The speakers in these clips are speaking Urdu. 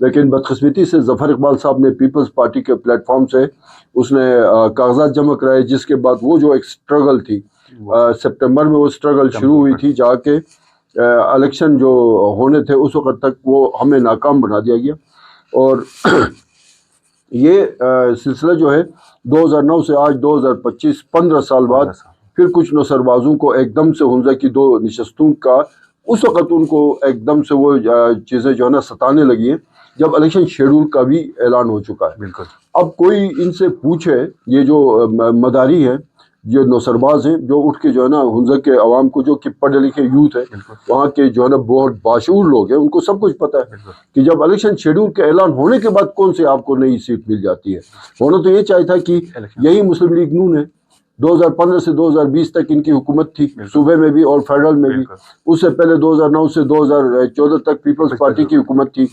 لیکن بدقسمتی سے ظفر اقبال صاحب نے پیپلز پارٹی کے پلیٹ فارم سے اس نے کاغذات جمع کرائے، جس کے بعد وہ جو ایک سٹرگل تھی سپٹمبر میں وہ سٹرگل شروع ہوئی تھی، جا کے الیکشن جو ہونے تھے اس وقت تک وہ ہمیں ناکام بنا دیا گیا. اور یہ سلسلہ جو ہے 2009 سے آج 2025 15 سال بعد پھر کچھ نصربازوں کو ایک دم سے حمزہ کی 2 نشستوں کا اس وقت ان کو ایک دم سے وہ چیزیں جو ہے نا ستانے لگی ہیں جب الیکشن شیڈول کا بھی اعلان ہو چکا ہے. بالکل. اب کوئی ان سے پوچھے، یہ جو مداری ہیں، یہ نوسرباز ہیں جو اٹھ کے جو ہے نا حمزہ کے عوام کو، جو کہ پڑھے لکھے یوتھ ہے وہاں کے جو ہے نا بہت باشعور لوگ ہیں، ان کو سب کچھ پتہ ہے کہ جب الیکشن شیڈول کے اعلان ہونے کے بعد کون سے آپ کو نئی سیٹ مل جاتی ہے. ہونا تو یہ چاہیے تھا کہ یہی مسلم لیگ نون ہے، 2015 سے 2020 تک ان کی حکومت تھی صوبے میں بھی اور فیڈرل میں بھی. اس سے پہلے 2009 سے 2014 تک پیپلز پارٹی کی حکومت تھی.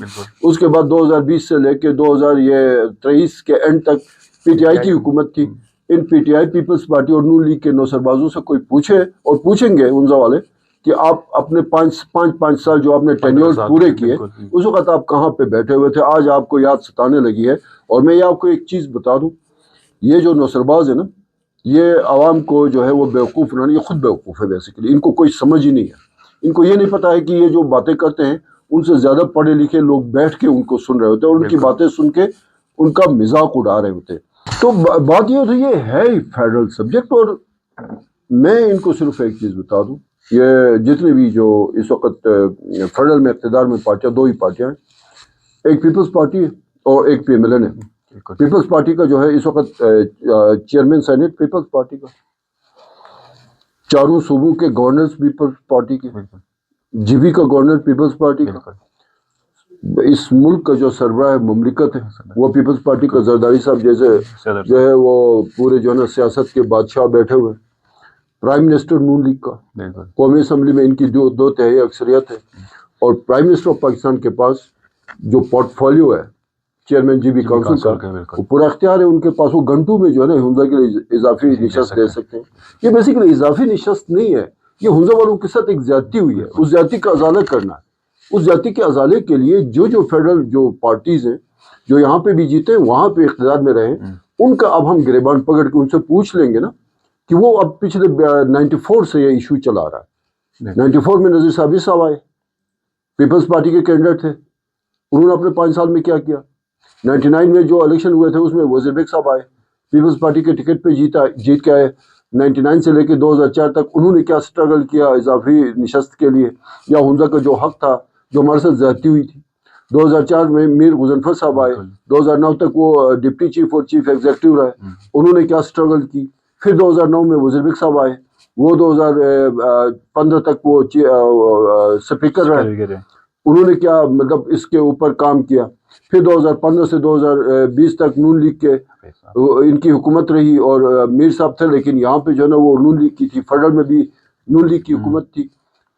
اس کے بعد 2020 سے لے کے 2023 کے اینڈ تک پی ٹی آئی کی حکومت تھی. ان P T I Peoples Party اور نون لیگ کے نوسربازوں سے کوئی پوچھے اور پوچھیں گے حمزہ والے کہ آپ اپنے 5 سال جو آپ نے ٹینیور پورے کیے اس وقت آپ کہاں پہ بیٹھے ہوئے تھے؟ آج آپ کو یاد ستانے لگی ہے. اور میں یہ آپ کو ایک چیز بتا دوں، یہ جو نوسرباز ہے نا، یہ عوام کو جو ہے وہ بیوقوف بنانے، یہ خود بیوقوف ہے بیسیکلی. ان کو کوئی سمجھ ہی نہیں ہے. ان کو یہ نہیں پتا ہے کہ یہ جو باتیں کرتے ہیں ان سے زیادہ پڑھے لکھے لوگ بیٹھ کے ان کو سن رہے ہوتے ہیں اور ان کی باتیں سن کے ان کا مذاق اڑا رہے ہوتے ہیں. تو بات یہ ہوتی ہے، یہ ہے ہی فیڈرل سبجیکٹ. اور میں ان کو صرف ایک چیز بتا دوں، یہ جتنے بھی جو اس وقت فیڈرل میں اقتدار میں پارٹیاں، 2 ہی پارٹیاں ہیں، ایک پیپلز پارٹی ہے اور ایک پی ایم ایل این ہے. پیپلز پارٹی کا جو ہے اس وقت چیئرمین سینٹ پیپلز پارٹی کا، 4 صوبوں کے گورنرز پیپلز پارٹی کے، جی بی کا گورنر پیپلز پارٹی کا، اس ملک کا جو سربراہ مملکت ہے وہ پیپلز پارٹی کا، زرداری صاحب جیسے جو ہے وہ پورے جو ہے نا سیاست کے بادشاہ بیٹھے ہوئے، پرائم منسٹر نون لیگ کا، قومی اسمبلی میں ان کی 2/3 اکثریت ہے. اور پرائم منسٹر آف پاکستان کے پاس جو پورٹ فولیو ہے چیئرمین جی بی کونسل کا، وہ پورا اختیار ہے ان کے پاس. وہ گھنٹوں میں جو ہے نا حمزہ کے لیے اضافی نشست دے سکتے ہیں. یہ بیسیکلی اضافی نشست نہیں ہے، یہ حمزہ والوں کے ساتھ ایک زیادتی ہوئی ہے. اس زیادتی کا ازالہ کرنا ہے. اس زیادتی کے ازالے کے لیے جو فیڈرل جو پارٹیز ہیں جو یہاں پہ بھی جیتے وہاں پہ اقتدار میں رہیں، ان کا اب ہم گریبان پکڑ کے ان سے پوچھ لیں گے نا کہ وہ اب پچھلے 94 سے یہ ایشو چلا رہا ہے. 94 میں نذیر صابری صاحب آئے، پیپلز پارٹی کے کینڈیڈیٹ تھے، انہوں نے اپنے 5 سال میں کیا کیا. 99 میں جو الیکشن ہوئے تھے اس میں وزیر بیگ صاحب آئے، پیپلز پارٹی کے ٹکٹ پہ جیت کے آئے. 99 سے لے کے 2004 تک انہوں نے کیا سٹرگل کیا اضافی نشست کے لیے، یا حمزہ کا جو حق تھا جو ہمارے ساتھ زیادتی ہوئی تھی. 2004 میں میر غضنفر صاحب آئے، 2009 تک وہ ڈپٹی چیف اور چیف ایگزیکٹو رہے، انہوں نے کیا سٹرگل کی. پھر 2009 میں وزیر بیگ صاحب آئے، وہ 2015 تک وہ سپیکر رہے، انہوں نے کیا مطلب اس کے اوپر کام کیا. پھر 2015 سے 2020 تک نون لیگ کے ان کی حکومت رہی اور میر صاحب تھے، لیکن یہاں پہ جو ہے نا وہ نون لیگ کی تھی، فیڈرل میں بھی نون لیگ کی حکومت تھی.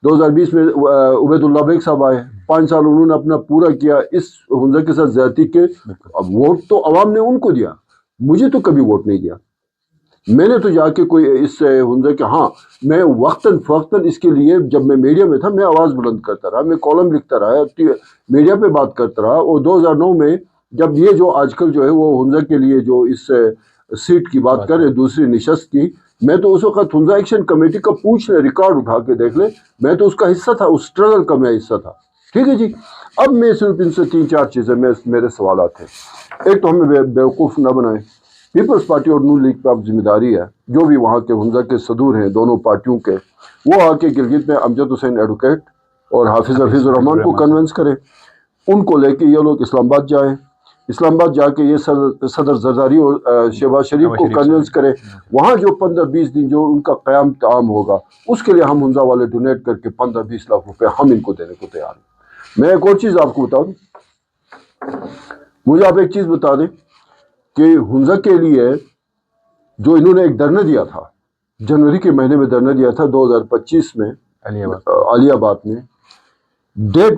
2020 میں عبید اللہ بیگ صاحب آئے، 5 سال انہوں نے اپنا پورا کیا اس حمزہ کے ساتھ زیادتی کے. اب ووٹ تو عوام نے ان کو دیا، مجھے تو کبھی ووٹ نہیں دیا. میں نے تو جا کے کوئی اس سے حمزہ کے، ہاں میں وقتاً فوقتاً اس کے لیے جب میں میڈیا میں تھا میں آواز بلند کرتا رہا، میں کالم لکھتا رہا، میڈیا پہ بات کرتا رہا. اور 2009 میں جب یہ جو آج کل جو ہے وہ حمزہ کے لیے جو اس سیٹ کی بات کر رہے دوسری نشست کی، میں تو اس وقت حمزہ ایکشن کمیٹی کا پوچھ لے، ریکارڈ اٹھا کے دیکھ لے، میں تو اس کا حصہ تھا، اس سٹرگل کا میں حصہ تھا. ٹھیک ہے جی. اب میں صرف ان سے 3-4 چیزیں میرے سوالات ہیں. ایک تو ہمیں بیوقوف نہ بنائیں، پیپلز پارٹی اور نون لیگ پہ اب ذمہ داری ہے، جو بھی وہاں کے حمزہ کے صدور ہیں دونوں پارٹیوں کے، وہ آ کے گلگت میں امجد حسین ایڈوکیٹ اور حافظ الرحمان کو کنونس کریں. ان کو لے کے یہ لوگ اسلام آباد جائیں، اسلام آباد جا کے یہ صدر زرداری اور شہباز شریف کو کنونس کریں. وہاں جو 15-20 دن جو ان کا قیام تعام ہوگا اس کے لیے ہم حمزہ والے ڈونیٹ کر کے 15-20 لاکھ روپے ہم ان کو دینے کو تیار ہیں. میں ایک اور چیز آپ کو بتا دوں، مجھے آپ ایک چیز بتا دیں کہ حمزہ کے لیے جو انہوں نے ایک دھرنا دیا تھا جنوری کے مہینے میں، دھرنا دیا تھا 2025 میں علی آباد میں، 1.5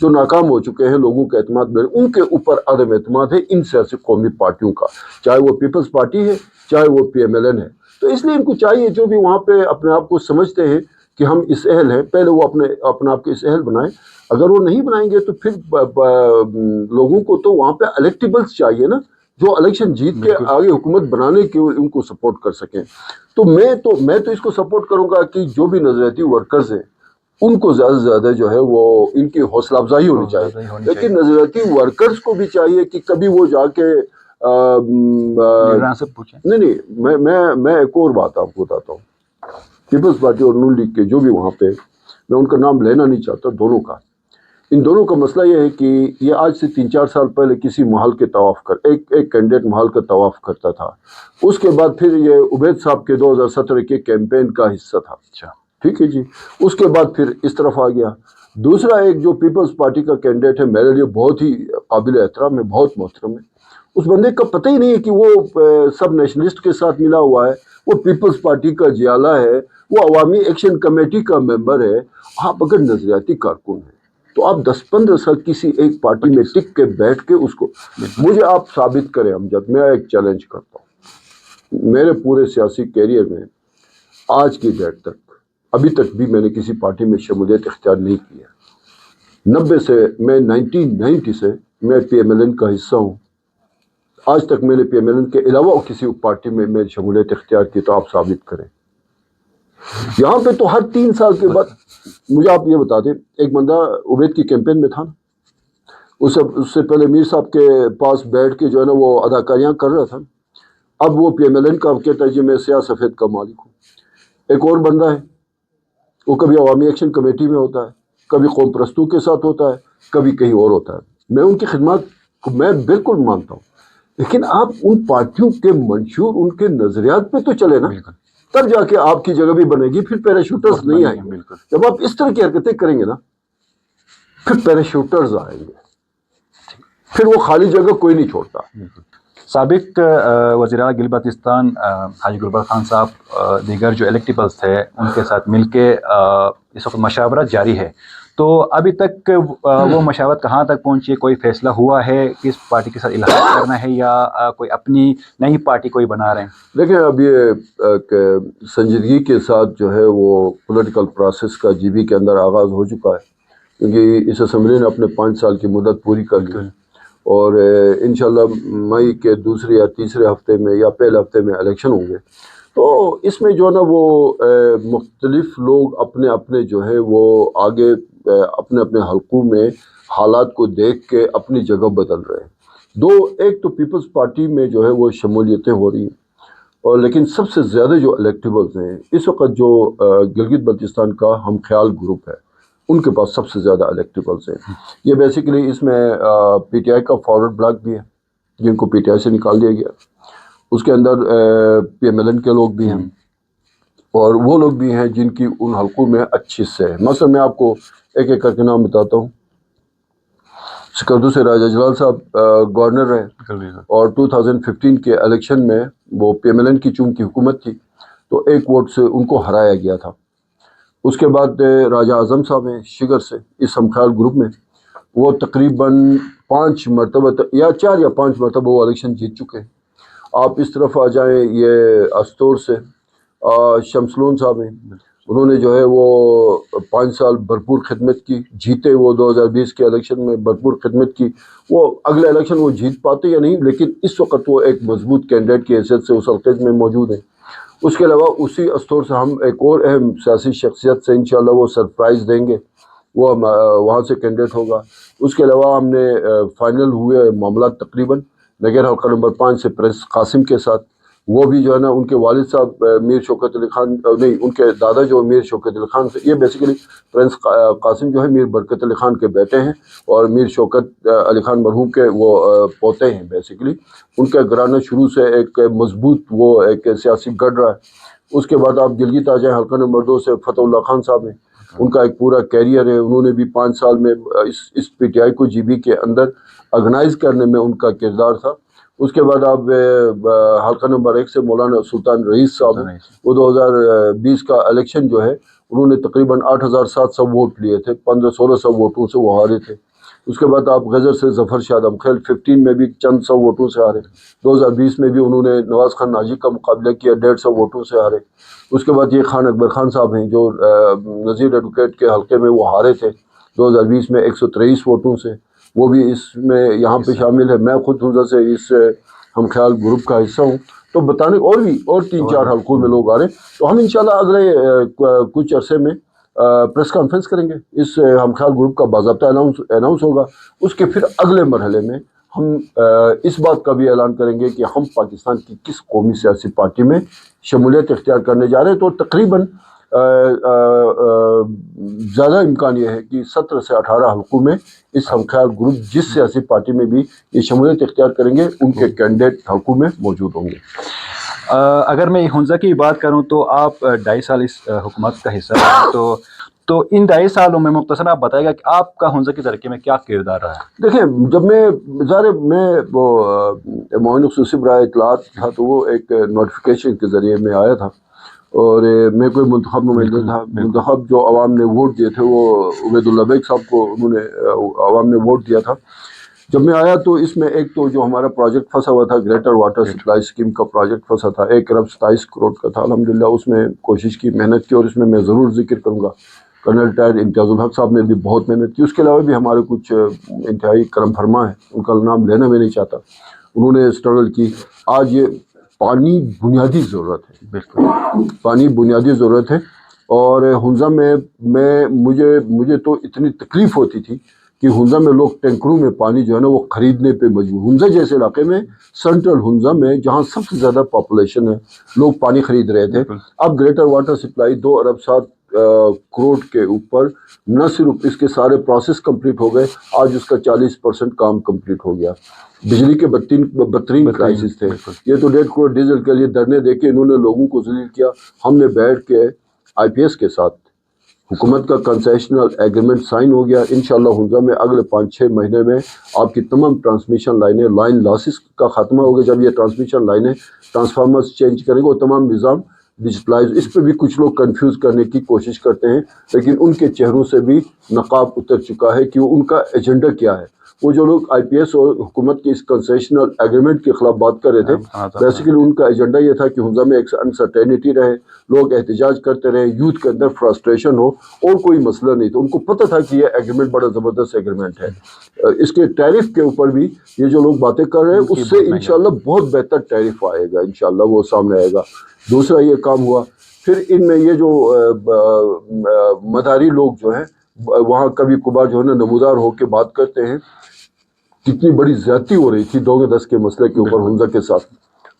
جو ناکام ہو چکے ہیں لوگوں کا اعتماد میں، ان کے اوپر عدم اعتماد ہے ان سیاسی قومی پارٹیوں کا، چاہے وہ پیپلز پارٹی ہے چاہے وہ PMLN ہے۔ تو اس لیے ان کو چاہیے جو بھی وہاں پہ اپنے آپ کو سمجھتے ہیں کہ ہم اس اہل ہیں، پہلے وہ اپنے آپ کو اس اہل بنائیں۔ اگر وہ نہیں بنائیں گے تو پھر لوگوں کو تو وہاں پہ الیکٹیبلز چاہیے نا، جو الیکشن جیت کے آگے حکومت بنانے کے ان کو سپورٹ کر سکیں۔ تو میں تو اس کو سپورٹ کروں گا کہ جو بھی نظریاتی ورکرز ہیں ان کو زیادہ سے زیادہ جو ہے وہ ان کی حوصلہ افزائی ہونی چاہیے، لیکن نظریاتی ورکرز کو بھی چاہیے کہ کبھی وہ جا کے نہیں میں ایک اور بات آپ کو بتاتا ہوں، پیپلز پارٹی اور نون لیگ کے جو بھی وہاں پہ، میں ان کا نام لینا نہیں چاہتا، دونوں کا، ان دونوں کا مسئلہ یہ ہے کہ یہ آج سے 3-4 سال پہلے کسی محل کے طواف ایک کینڈیڈیٹ محل کا طواف کرتا تھا، اس کے بعد پھر یہ عبید صاحب کے 2017 کے کیمپین کا حصہ تھا، ٹھیک ہے جی، اس کے بعد پھر اس طرف آ گیا۔ دوسرا ایک جو پیپلز پارٹی کا کینڈیڈیٹ ہے، میرے لیے بہت ہی قابل احترام ہے، بہت محترم ہے، اس بندے کا پتہ ہی نہیں ہے کہ وہ سب نیشنلسٹ کے ساتھ ملا ہوا ہے، وہ پیپلز پارٹی کا جیالہ ہے، وہ عوامی ایکشن کمیٹی کا ممبر ہے۔ آپ اگر نظریاتی کارکن ہیں تو آپ 10-15 سال کسی ایک پارٹی میں ٹک کے بیٹھ کے اس کو، مجھے آپ ثابت کریں امجد، میں ایک چیلنج کرتا ہوں، میرے پورے سیاسی کیریئر میں آج کی ڈیٹ تک ابھی تک بھی میں نے کسی پارٹی میں شمولیت اختیار نہیں کیا۔ 1990 سے میں PMLN کا حصہ ہوں، آج تک میں نے PMLN کے علاوہ کسی پارٹی میں شمولیت اختیار کی، تو آپ ثابت کریں۔ یہاں پہ تو ہر 3 سال کے بعد، مجھے آپ یہ بتا دیں، ایک بندہ عبید کی کیمپین میں تھا نا، اس سے پہلے میر صاحب کے پاس بیٹھ کے جو ہے نا وہ اداکاریاں کر رہا تھا، اب وہ PMLN کا کہتا ہے جی میں سیاہ سفید کا مالک ہوں۔ ایک اور بندہ ہے، وہ کبھی عوامی ایکشن کمیٹی میں ہوتا ہے، کبھی قوم پرستوں کے ساتھ ہوتا ہے، کبھی کہیں اور ہوتا ہے۔ میں ان کی خدمات کو میں بالکل مانتا ہوں، لیکن آپ ان پارٹیوں کے منشور، ان کے نظریات پہ تو چلے نا، تب جا کے آپ کی جگہ بھی بنے گی۔ پھر پیراشوٹرز نہیں آئیں گے، جب آپ اس طرح کی حرکتیں کریں گے نا پھر پیراشوٹرز آئیں گے، پھر وہ خالی جگہ کوئی نہیں چھوڑتا۔ سابق وزیر اعلیٰ گلگت بلتستان حاجی گلبر خان صاحب دیگر جو الیکٹیبلز تھے ان کے ساتھ مل کے اس وقت مشاورت جاری ہے، تو ابھی تک وہ مشاورت کہاں تک پہنچی؟ کوئی فیصلہ ہوا ہے کس پارٹی کے ساتھ الحاق کرنا ہے یا کوئی اپنی نئی پارٹی کوئی بنا رہے ہیں؟ دیکھیں اب یہ سنجیدگی کے ساتھ جو ہے وہ پولیٹیکل پروسیس کا GB کے اندر آغاز ہو چکا ہے، کیونکہ اس اسمبلی نے اپنے 5 سال کی مدت پوری کر لی، اور انشاءاللہ مئی کے دوسرے یا تیسرے ہفتے میں یا پہلے ہفتے میں الیکشن ہوں گے۔ تو اس میں جو ہے نا وہ مختلف لوگ اپنے اپنے جو ہے وہ آگے اپنے اپنے حلقوں میں حالات کو دیکھ کے اپنی جگہ بدل رہے ہیں۔ ایک تو پیپلز پارٹی میں جو ہے وہ شمولیتیں ہو رہی ہیں، اور لیکن سب سے زیادہ جو الیکٹیبلز ہیں اس وقت جو گلگت بلتستان کا ہم خیال گروپ ہے، ان کے پاس سب سے زیادہ الیکٹیبلز ہیں۔ یہ بیسیکلی اس میں PTI کا فارورڈ بلاک بھی ہے جن کو PTI سے نکال دیا گیا، اس کے اندر PMLN کے لوگ بھی ہیں، اور وہ لوگ بھی ہیں جن کی ان حلقوں میں اچھی حصے ہیں۔ مثلا میں آپ کو ایک ایک کر کے نام بتاتا ہوں۔ سکردو سے راجہ جلال صاحب گورنر رہے، اور 2015 کے الیکشن میں وہ PMLN کی چونکہ حکومت تھی تو 1 ووٹ سے ان کو ہرایا گیا تھا۔ اس کے بعد راجہ اعظم صاحب ہیں شگر سے، اس ہم خیال گروپ میں، وہ تقریباً 5 مرتبہ یا 4 یا 5 مرتبہ وہ الیکشن جیت چکے ہیں۔ آپ اس طرف آ جائیں، یہ استور سے شمسلون صاحب ہیں، انہوں نے جو ہے وہ 5 سال بھرپور خدمت کی، جیتے وہ 2020 کے الیکشن میں بھرپور خدمت کی۔ وہ اگلے الیکشن وہ جیت پاتے یا نہیں، لیکن اس وقت وہ ایک مضبوط کینڈیڈیٹ کی حیثیت سے اس حلقے میں موجود ہیں۔ اس کے علاوہ اسی استور سے ہم ایک اور اہم سیاسی شخصیت سے انشاءاللہ وہ سرپرائز دیں گے، وہ وہاں سے کینڈیڈیٹ ہوگا۔ اس کے علاوہ ہم نے فائنل ہوئے معاملات تقریباً نگر حلقہ نمبر 5 سے پرنس قاسم کے ساتھ، وہ بھی جو ہے نا ان کے والد صاحب میر شوکت علی خان، نہیں ان کے دادا جو میر شوکت علی خان سے، یہ بیسیکلی پرنس قاسم جو ہے میر برکت علی خان کے بیٹے ہیں، اور میر شوکت علی خان مرحوم کے وہ پوتے ہیں۔ بیسیکلی ان کا گھرانہ شروع سے ایک مضبوط وہ ایک سیاسی گڑھ رہا ہے۔ اس کے بعد آپ گلگت آ جائیں، حلقہ نمبر 2 سے فتح اللہ خان صاحب ہیں، ان کا ایک پورا کیریئر ہے، انہوں نے بھی 5 سال میں اس PTI کو GB کے اندر آرگنائز کرنے میں ان کا کردار تھا۔ اس کے بعد آپ حلقہ نمبر 1 سے مولانا سلطان رئیس صاحب، وہ 2020 کا الیکشن جو ہے انہوں نے تقریباً 8,700 ووٹ لیے تھے، 1500-1600 ووٹوں سے وہ ہارے تھے۔ اس کے بعد آپ غزر سے ظفر شاہ دمخیل 15 میں بھی چند سو ووٹوں سے ہارے۔ 2020 میں بھی انہوں نے نواز خان ناجی کا مقابلہ کیا، 150 ووٹوں سے ہارے۔ اس کے بعد یہ خان اکبر خان صاحب ہیں جو نذیر ایڈوکیٹ کے حلقے میں وہ ہارے تھے 2020 میں 123 ووٹوں سے، وہ بھی اس میں یہاں پہ شامل ہے۔ میں خود حنزہ سے اس ہم خیال گروپ کا حصہ ہوں، تو بتانے اور 3-4 حلقوں میں لوگ آ رہے ہیں۔ تو ہم انشاءاللہ اگلے کچھ عرصے میں پریس کانفرنس کریں گے، اس ہم خیال گروپ کا باضابطہ اناؤنس ہوگا۔ اس کے پھر اگلے مرحلے میں ہم اس بات کا بھی اعلان کریں گے کہ ہم پاکستان کی کس قومی سیاسی پارٹی میں شمولیت اختیار کرنے جا رہے ہیں۔ تو تقریباً زیادہ امکان یہ ہے کہ 17 سے 18 حلقوں میں اس ہم خیال گروپ جس سیاسی پارٹی میں بھی یہ شمولیت اختیار کریں گے ان کے کینڈیڈیٹ حلقوں میں موجود ہوں گے۔ اگر میں حنزہ کی بات کروں تو آپ 2.5 سال اس حکومت کا حصہ ہیں، تو ان 2.5 سالوں میں مختصراً آپ بتائے گا کہ آپ کا حنزہ کی ترقی میں کیا کردار رہا ہے؟ دیکھیں، جب میں وہ معاون خصوصی برائے اطلاعات تھا تو وہ ایک نوٹیفیکیشن کے ذریعے میں آیا تھا، اور میں کوئی منتخب نمائندہ تھا۔ منتخب جو عوام نے ووٹ دیے تھے وہ عبید اللہ بیگ صاحب کو انہوں نے عوام نے ووٹ دیا تھا۔ جب میں آیا تو اس میں ایک تو جو ہمارا پروجیکٹ پھنسا ہوا تھا، گریٹر واٹر سپلائی اسکیم کا پروجیکٹ پھنسا تھا، 1 ارب 27 کروڑ کا تھا۔ الحمدللہ اس میں کوشش کی، محنت کی، اور اس میں ضرور ذکر کروں گا کرنل ریٹائرڈ امتیاز الحق صاحب نے بھی بہت محنت کی۔ اس کے علاوہ بھی ہمارے کچھ انتہائی کرم فرما ہیں، ان کا نام لینا میں نہیں چاہتا، انہوں نے اسٹرگل کی۔ آج یہ پانی بنیادی ضرورت ہے، بالکل پانی بنیادی ضرورت ہے۔ اور حنزہ میں مجھے تو اتنی تکلیف ہوتی تھی کہ حنزہ میں لوگ ٹینکروں میں پانی جو ہے نا وہ خریدنے پہ مجبور۔ حنزہ جیسے علاقے میں، سینٹرل حنزہ میں جہاں سب سے زیادہ پاپولیشن ہے، لوگ پانی خرید رہے تھے۔ اب گریٹر واٹر سپلائی 2 ارب 7 کروڑ کے اوپر، نہ صرف اس کے سارے پروسیس کمپلیٹ ہو گئے، آج اس کا 40% کام کمپلیٹ ہو گیا۔ بجلی کے بدترین کرائسس تھے، یہ تو 1.5 کروڑ ڈیزل کے لیے دھرنے دے کے انہوں نے لوگوں کو ذلیل کیا۔ ہم نے بیٹھ کے IPS کے ساتھ حکومت کا کنسیشنل ایگریمنٹ سائن ہو گیا۔ انشاءاللہ حنزہ میں اگلے 5-6 مہینے میں آپ کی تمام ٹرانسمیشن لائن لاسز کا خاتمہ ہوگا۔ جب یہ ٹرانسمیشن لائنیں ٹرانسفارمرز چینج کریں گے، وہ تمام نظام ڈیجیٹلائز۔ اس پہ بھی کچھ لوگ کنفیوز کرنے کی کوشش کرتے ہیں، لیکن ان کے چہروں سے بھی نقاب اتر چکا ہے کہ وہ ان کا ایجنڈا کیا ہے۔ وہ جو لوگ IPS اور حکومت کے اس کنسیشنل ایگریمنٹ کے خلاف بات کر رہے تھے، بیسیکلی ان کا ایجنڈا یہ تھا کہ حنزہ میں ایک انسرٹینٹی رہے، لوگ احتجاج کرتے رہے، یوتھ کے اندر فرسٹریشن ہو، اور کوئی مسئلہ نہیں تھا۔ ان کو پتہ تھا کہ یہ ایگریمنٹ بڑا زبردست ایگریمنٹ ہے۔ اس کے ٹیرف کے اوپر بھی یہ جو لوگ باتیں کر رہے ہیں، اس سے انشاءاللہ بہت بہتر ٹیرف آئے گا، انشاءاللہ وہ سامنے آئے گا۔ دوسرا یہ کام ہوا۔ پھر ان میں یہ جو مداری لوگ جو ہیں وہاں کبھی کبھار جو ہے نا نمودار ہو کے بات کرتے ہیں، کتنی بڑی زیادتی ہو رہی تھی 2-10 کے مسئلے کے اوپر حنزہ کے ساتھ،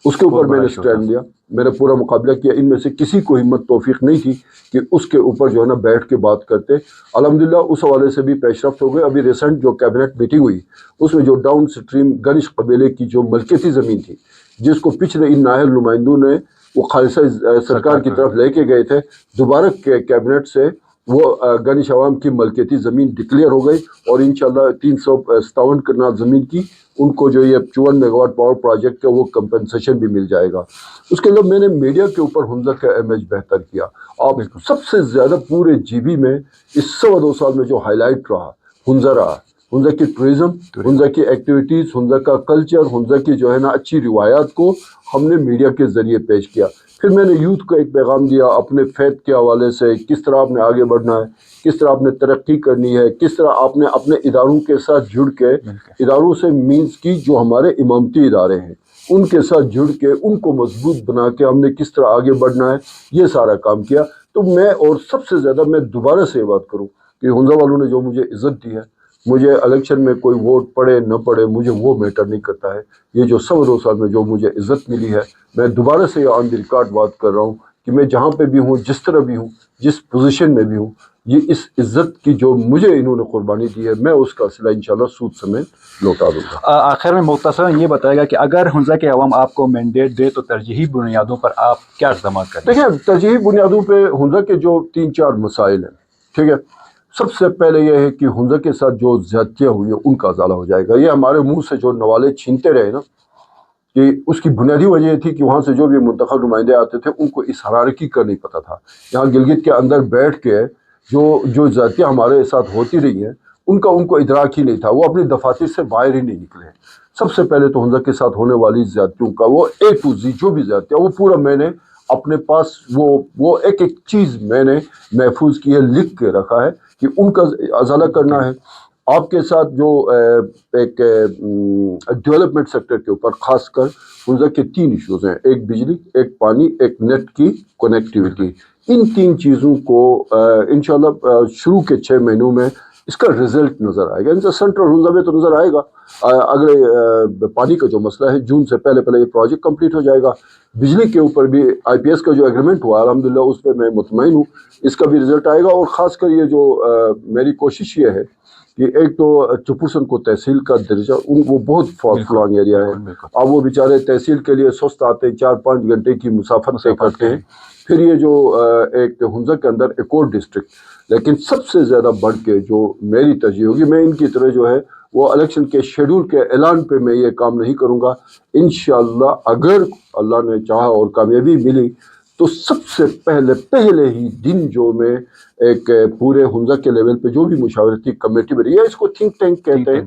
اس کے اوپر میں نے سٹینڈ لیا، میں نے پورا مقابلہ کیا۔ ان میں سے کسی کو ہمت توفیق نہیں تھی کہ اس کے اوپر جو ہے نا بیٹھ کے بات کرتے۔ الحمدللہ اس حوالے سے بھی پیش رفت ہو گئے۔ ابھی ریسنٹ جو کیبنٹ میٹنگ ہوئی، اس میں جو ڈاؤن سٹریم گنش قبیلے کی جو ملکیتی زمین تھی، جس کو پچھلے ان نااہل نمائندوں نے وہ خالصہ سرکار کی طرف لے کے گئے تھے، دوبارہ کیبنٹ سے وہ گنش عوام کی ملکیتی زمین ڈکلیئر ہو گئی، اور انشاءاللہ 357 کنال زمین کی ان کو جو یہ 54 میگا واٹ پاور پروجیکٹ کا وہ کمپنسیشن بھی مل جائے گا۔ اس کے علاوہ میں نے میڈیا کے اوپر حنزہ کا امیج بہتر کیا۔ آپ سب سے زیادہ پورے GB میں اس 2.25 سال میں جو ہائی لائٹ رہا حنزہ رہا، حنزہ کی ٹورزم، حنزہ کی ایکٹیویٹیز، حنزہ کا کلچر، حنزہ کی جو ہے نا اچھی روایات کو ہم نے میڈیا کے ذریعے پیش کیا۔ پھر میں نے یوتھ کو ایک پیغام دیا اپنے فیتھ کے حوالے سے، کس طرح آپ نے آگے بڑھنا ہے، کس طرح آپ نے ترقی کرنی ہے، کس طرح آپ نے اپنے اداروں کے ساتھ جڑ کے، اداروں سے مینس کی جو ہمارے امامتی ادارے ہیں ان کے ساتھ جڑ کے ان کو مضبوط بنا کے ہم نے کس طرح آگے بڑھنا ہے، یہ سارا کام کیا۔ تو میں اور سب سے زیادہ میں دوبارہ سے یہ بات کروں کہ حنزہ والوں نے جو مجھے عزت دی ہے، مجھے الیکشن میں کوئی ووٹ پڑے نہ پڑے مجھے وہ میٹر نہیں کرتا ہے۔ یہ جو 2.25 سال میں جو مجھے عزت ملی ہے، میں دوبارہ سے یہ آن دی ریکارڈ بات کر رہا ہوں کہ میں جہاں پہ بھی ہوں، جس طرح بھی ہوں، جس پوزیشن میں بھی ہوں، یہ اس عزت کی جو مجھے انہوں نے قربانی دی ہے، میں اس کا صلہ انشاءاللہ سود سمیت لوٹا دوں گا۔ آخر میں مختصراً یہ بتائے گا کہ اگر حنزہ کے عوام آپ کو مینڈیٹ دے تو ترجیحی بنیادوں پر آپ کیا اقدامات کریں؟ دیکھیں، ترجیحی بنیادوں پہ حنزہ کے جو 3-4 مسائل ہیں، ٹھیک ہے، سب سے پہلے یہ ہے کہ حنزہ کے ساتھ جو زیادتیاں ہوئی ہیں ان کا ازالہ ہو جائے گا۔ یہ ہمارے منہ سے جو نوالے چھینتے رہے نا، کہ اس کی بنیادی وجہ یہ تھی کہ وہاں سے جو بھی منتخب نمائندے آتے تھے ان کو اس حرارکی کا نہیں پتہ تھا. یہاں گلگت کے اندر بیٹھ کے جو زیادتیاں ہمارے ساتھ ہوتی رہی ہیں ان کو ادراک ہی نہیں تھا. وہ اپنی دفاتر سے باہر ہی نہیں نکلے. سب سے پہلے تو حنظل کے ساتھ ہونے والی زیادتیوں کا وہ A to Z جو بھی زیادتیاں وہ پورا میں نے اپنے پاس وہ ایک چیز میں نے محفوظ کی ہے, لکھ کے رکھا ہے کہ ان کا ازالہ کرنا ہے. آپ کے ساتھ جو ایک ڈیولپمنٹ سیکٹر کے اوپر خاص کر حنظل کے 3 ایشوز ہیں, ایک بجلی, ایک پانی, ایک نیٹ کی کنیکٹیوٹی. ان 3 چیزوں کو انشاءاللہ شروع کے 6 مہینوں میں اس کا رزلٹ نظر آئے گا. ان سے سینٹرل حنظل میں تو نظر آئے گا. اگلے پانی کا جو مسئلہ ہے جون سے پہلے یہ پروجیکٹ کمپلیٹ ہو جائے گا. بجلی کے اوپر بھی IPS کا جو ایگریمنٹ ہوا الحمدللہ اس پہ میں مطمئن ہوں, اس کا بھی رزلٹ آئے گا. اور خاص کر یہ جو میری کوشش یہ ہے کہ ایک تو چپرسن کو تحصیل کا درجہ, وہ بہت فار فلانگ ایریا ہے. اب وہ بیچارے تحصیل کے لیے سست آتے ہیں, 4-5 گھنٹے کی مسافت طے کرتے ہیں. پھر یہ جو ایک حنظل کے اندر ایک اور ڈسٹرکٹ, لیکن سب سے زیادہ بڑھ کے جو میری ترجیح ہوگی, میں ان کی طرح جو ہے وہ الیکشن کے شیڈول کے اعلان پہ میں یہ کام نہیں کروں گا. انشاءاللہ اگر اللہ نے چاہا اور کامیابی ملی تو سب سے پہلے ہی دن جو میں ایک پورے حنظل کے لیول پہ جو بھی مشاورتی کمیٹی بنی ہے, اس کو تھنک ٹینک کہتے ہیں,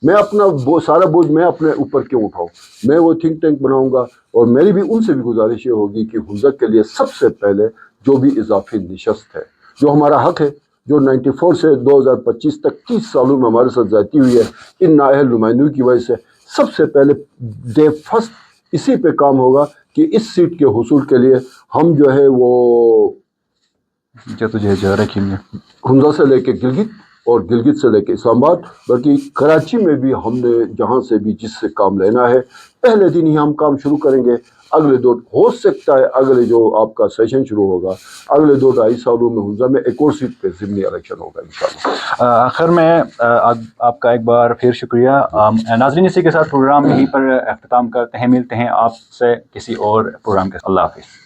میں اپنا سارا بوجھ میں اپنے اوپر کیوں اٹھاؤں. میں وہ تھنک ٹینک بناؤں گا. اور میری بھی ان سے بھی گزارش یہ ہوگی کہ حنظل کے لیے سب سے پہلے جو بھی اضافی نشست ہے, جو ہمارا حق ہے, جو 94 سے 2025 تک 30 سالوں میں ہمارے ساتھ زیادتی ہوئی ہے ان نااہل نمائندوں کی وجہ سے, سب سے پہلے ڈے فرسٹ اسی پہ کام ہوگا کہ اس سیٹ کے حصول کے لیے ہم جو ہے وہ رکھیں گے حنظل سے لے کے گلگت اور گلگت سے لے کے اسلام آباد, بلکہ کراچی میں بھی ہم نے جہاں سے بھی جس سے کام لینا ہے پہلے دن ہی ہم کام شروع کریں گے. اگلے 2 ہو سکتا ہے اگلے جو آپ کا سیشن شروع ہوگا اگلے 2-2.5 سالوں میں حنظل میں ایک اور سیٹ پہ ضمنی الیکشن ہوگا انشاءاللہ. آخر میں آپ کا ایک بار پھر شکریہ. ناظرین اسی کے ساتھ پروگرام یہیں پر اختتام کرتے ہیں. ملتے ہیں آپ سے کسی اور پروگرام کے. اللہ حافظ.